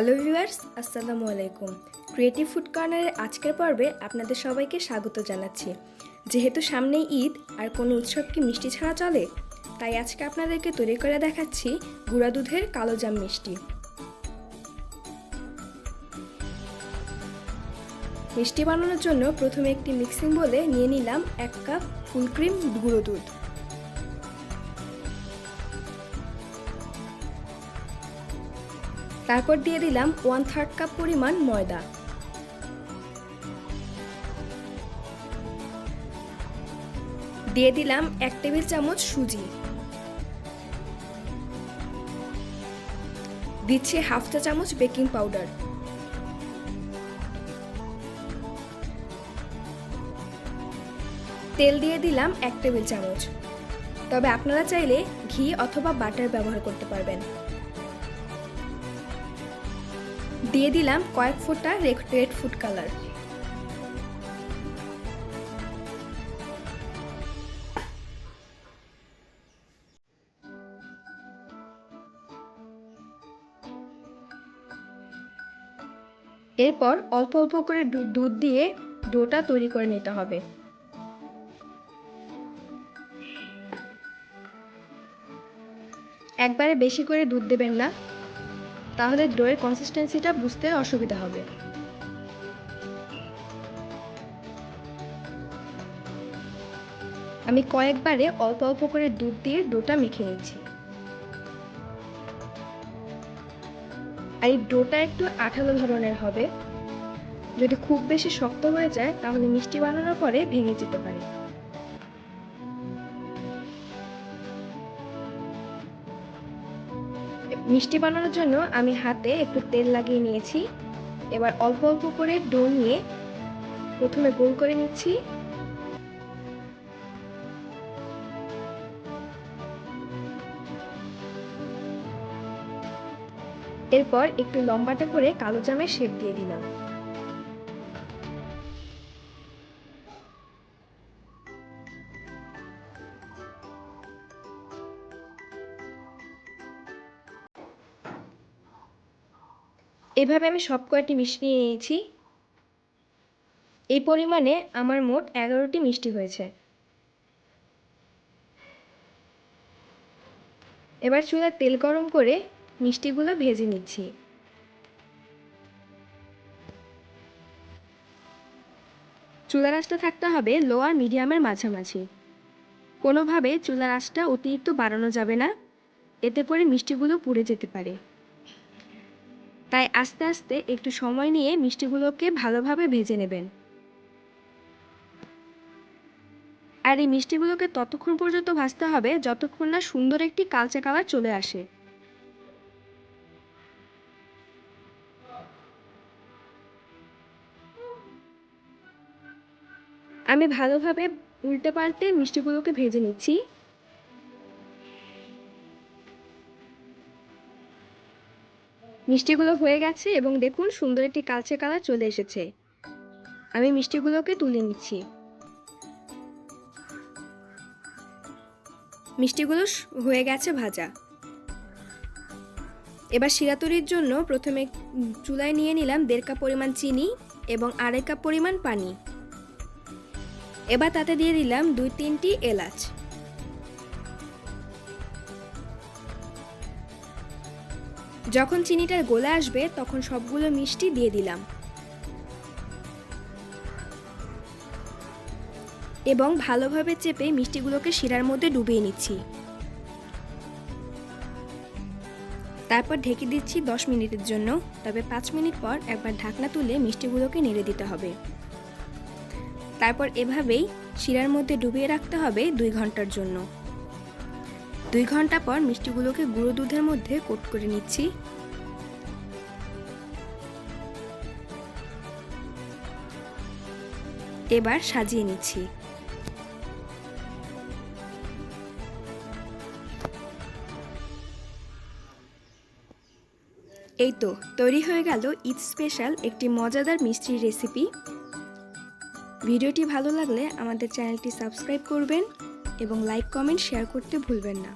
Hello viewers, আসসালামু আলাইকুম। Creative food কর্নারের আজকের পর্বে আপনাদের সবাইকে স্বাগত জানাচ্ছি। যেহেতু সামনেই ঈদ আর কোনো উৎসব কি মিষ্টি ছাড়া চলে, তাই আজকে আপনাদেরকে তৈরি করে দেখাচ্ছি গুঁড়া দুধের কালোজাম মিষ্টি। মিষ্টি বানানোর জন্য প্রথমে একটি মিক্সিং বোলে নিয়ে নিলাম 1 কাপ ফুল ক্রিম গুঁড়ো দুধ। তারপর দিয়ে দিলাম 1/3 কাপ পরিমাণ ময়দা। দিয়ে দিলাম 1 টেবিল চামচ সুজি। দিচ্ছি 1/2 চা চামচ বেকিং পাউডার। তেল দিয়ে দিলাম 1 টেবিল চামচ, তবে আপনারা চাইলে ঘি অথবা বাটার ব্যবহার করতে পারবেন। দিয়ে দিলাম কয়েক ফোঁটা রেড ফুড কালার। এরপর অল্প অল্প করে দুধ দিয়ে ডোটা তৈরি করে নিতে হবে। একবারে বেশি করে দুধ দেবেন না, তাহলে ডোয়ের কনসিস্টেন্সিটা বুঝতে অসুবিধা হবে। আমি কয়েকবারে অল্প অল্প করে দুধ দিয়ে ডোটা মেখে নিচ্ছি। আর এই ডোটা একটু আঠালো ধরনের হবে। যদি খুব বেশি শক্ত হয়ে যায় তাহলে মিষ্টি বানানোর পরে ভেঙে যেতে পারে। মিষ্টি বানানোর জন্য আমি হাতে একটু তেল লাগিয়ে নিয়েছি। এবার অল্প অল্প করে ডো নিয়ে প্রথমে গোল করে নিচ্ছি। এরপর একটু লম্বাটে করে কালো জামের শেপ দিয়ে দিলাম। এভাবে আমি সব কয়টি মিষ্টি নিয়ে নিয়েছি। এই পরিমাণে আমার মোট 11টি মিষ্টি হয়েছে। এবার চুলায় তেল গরম করে মিষ্টিগুলো ভেজে নিচ্ছি। চুলার আঁচটা থাকতে হবে লো আর মিডিয়ামের মাঝামাঝি। কোনোভাবে চুলার আঁচটা অতিরিক্ত বাড়ানো যাবে না, এতে করে মিষ্টিগুলো পুড়ে যেতে পারে। তাই আস্তে আস্তে একটু সময় নিয়ে মিষ্টিগুলোকে ভালোভাবে ভেজে নেবেন। আর এই মিষ্টিগুলোকে ততক্ষণ পর্যন্ত ভাজতে হবে যতক্ষণ না সুন্দর একটি কালচে কালার চলে আসে। আমি ভালোভাবে উল্টে পাল্টে মিষ্টিগুলোকে ভেজে নিচ্ছি। মিষ্টিগুলো হয়ে গেছে এবং দেখুন সুন্দর একটি কালচে কালার চলে এসেছে। আমি মিষ্টিগুলোকে তুলে নিচ্ছি। মিষ্টিগুলো হয়ে গেছে ভাজা। এবার শিরা তৈরির জন্য প্রথমে চুলায় নিয়ে নিলাম 1.5 কাপ পরিমাণ চিনি এবং 2.5 কাপ পরিমাণ পানি। এবার তাতে দিয়ে দিলাম 2-3টি এলাচ। যখন চিনিটা গলে আসবে তখন সবগুলো মিষ্টি দিয়ে দিলাম এবং ভালোভাবে চেপে মিষ্টিগুলোকে শিরার মধ্যে ডুবিয়ে নিচ্ছি। তারপর ঢেকে দিচ্ছি 10 মিনিটের জন্য, তবে 5 মিনিট পর একবার ঢাকনা তুলে মিষ্টিগুলোকে নেড়ে দিতে হবে। তারপর এভাবেই শিরার মধ্যে ডুবিয়ে রাখতে হবে 2 ঘন্টার জন্য। 2 ঘন্টা পর মিষ্টিগুলোকে গুঁড়ো দুধের মধ্যে কোট করে নিচ্ছি। এবার সাজিয়ে নিচ্ছি। এই তো তৈরি হয়ে গেল ঈদ স্পেশাল একটি মজাদার মিষ্টির রেসিপি। ভিডিওটি ভালো লাগলে আমাদের চ্যানেলটি সাবস্ক্রাইব করবেন এবং লাইক, কমেন্ট, শেয়ার করতে ভুলবেন না।